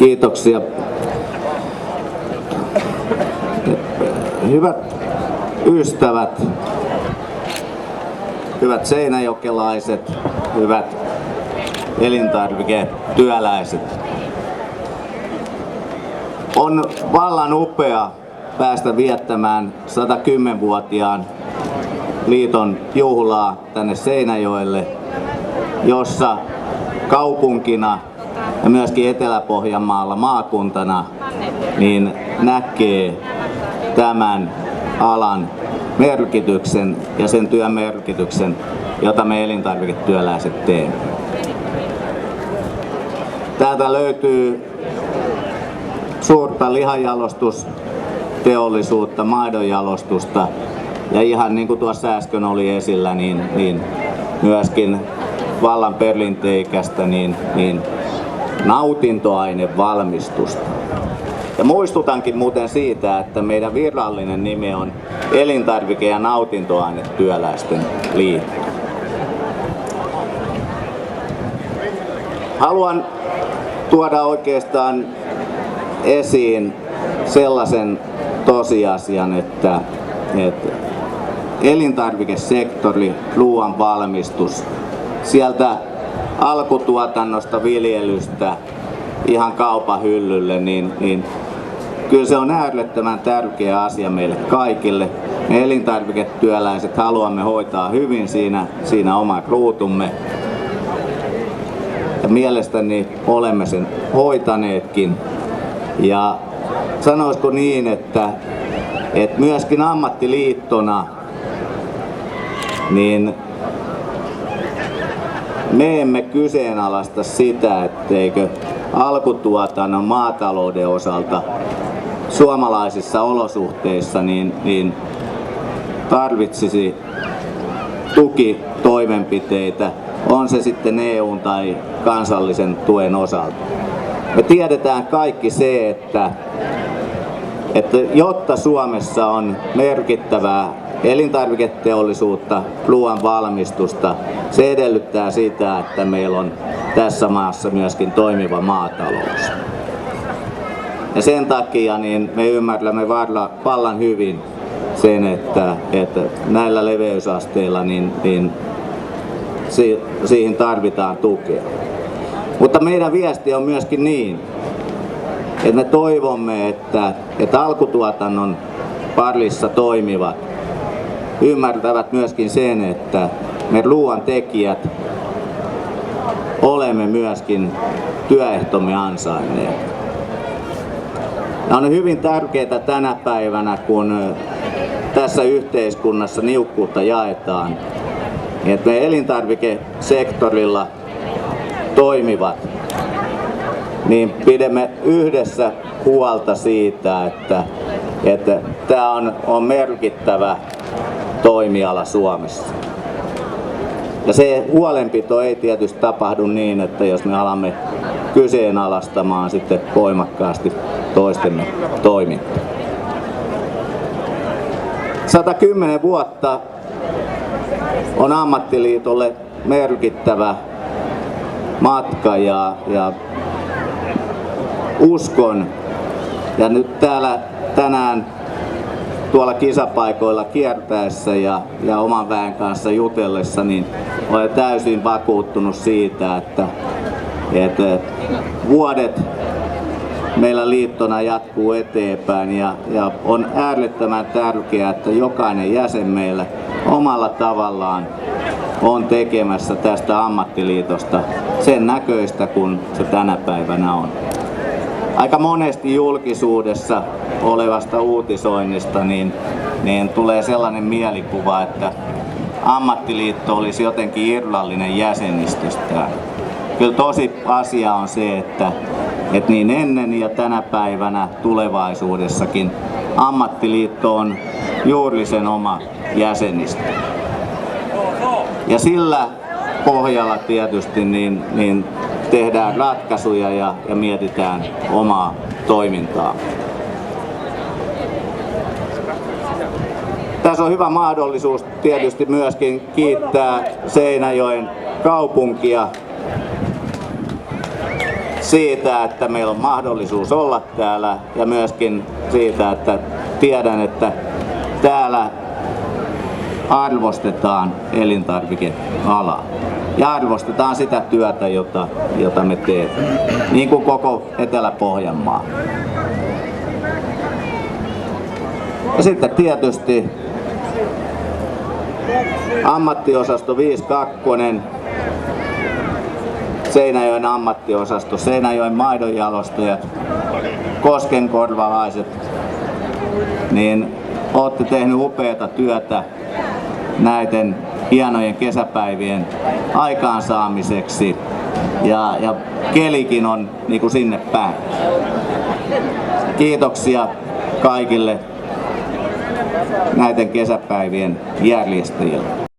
Kiitoksia. Hyvät ystävät, hyvät seinäjokelaiset, hyvät elintarviketyöläiset. On vallan upea päästä viettämään 110-vuotiaan liiton juhlaa tänne Seinäjoelle, jossa kaupunkina ja myöskin Etelä-Pohjanmaalla maakuntana niin näkee tämän alan merkityksen ja sen työn merkityksen, jota me elintarviketyöläiset teemme. Täältä löytyy suurta lihanjalostusteollisuutta, maidonjalostusta ja ihan niin kuin tuossa äsken oli esillä, niin myöskin vallan perinteikästä niin nautintoainevalmistusta. Ja muistutankin muuten siitä, että meidän virallinen nimi on Elintarvike- ja nautintoainetyöläisten liitto. Haluan tuoda oikeastaan esiin sellaisen tosiasian, että elintarvikesektori, ruoan valmistus, sieltä alkutuotannosta, viljelystä ihan kaupan hyllylle, niin kyllä se on äärettömän tärkeä asia meille kaikille. Me elintarviketyöläiset haluamme hoitaa hyvin siinä oman ruutumme. Ja mielestäni olemme sen hoitaneetkin. Ja sanoisiko niin, että myöskin ammattiliittona niin me emme kyseenalaista sitä, etteikö alkutuotannon maatalouden osalta suomalaisissa olosuhteissa niin tarvitsisi tukitoimenpiteitä, on se sitten EU:n tai kansallisen tuen osalta. Me tiedetään kaikki se, että jotta Suomessa on merkittävää elintarviketeollisuutta, ruoan valmistusta, se edellyttää sitä, että meillä on tässä maassa myöskin toimiva maatalous. Ja sen takia niin me ymmärrämme vallan hyvin sen, että näillä leveysasteilla niin siihen tarvitaan tukea. Mutta meidän viesti on myöskin niin, että me toivomme, että alkutuotannon parissa toimivat ymmärtävät myöskin sen, että me ruoan tekijät olemme myöskin työehtomme ansainneet. Ja on hyvin tärkeää tänä päivänä, kun tässä yhteiskunnassa niukkuutta jaetaan, että me elintarvikesektorilla toimivat, niin pidämme yhdessä huolta siitä, että tämä on merkittävä toimiala Suomessa. Ja se huolenpito ei tietysti tapahdu niin, että jos me alamme kyseenalaistamaan sitten voimakkaasti toistemme toimintaa. 110 vuotta on ammattiliitolle merkittävä matka ja uskon, ja nyt täällä tänään tuolla kisapaikoilla kiertäessä ja oman väen kanssa jutellessa, niin olen täysin vakuuttunut siitä, että vuodet meillä liittona jatkuu eteenpäin ja on äärettömän tärkeää, että jokainen jäsen meillä omalla tavallaan on tekemässä tästä ammattiliitosta sen näköistä, kun se tänä päivänä on. Aika monesti julkisuudessa olevasta uutisoinnista niin tulee sellainen mielikuva, että ammattiliitto olisi jotenkin irrallinen jäsenistöstään. Kyllä tosi asia on se, että niin ennen ja tänä päivänä tulevaisuudessakin ammattiliitto on juuri sen oma jäsenistö. Ja sillä pohjalla tietysti niin tehdään ratkaisuja ja mietitään omaa toimintaa. Tässä on hyvä mahdollisuus tietysti myöskin kiittää Seinäjoen kaupunkia siitä, että meillä on mahdollisuus olla täällä ja myöskin siitä, että tiedän, että täällä arvostetaan elintarvikealaa ja arvostetaan sitä työtä, jota me teemme, niin kuin koko Etelä-Pohjanmaa. Ja sitten tietysti ammattiosasto 52, Seinäjoen ammattiosasto, Seinäjoen maidonjalostajat, koskenkorvalaiset, niin olette tehnyt upeata työtä näiden hienojen kesäpäivien aikaansaamiseksi ja kelikin on niin kuin sinne päin. Kiitoksia kaikille näiden kesäpäivien järjestäjille.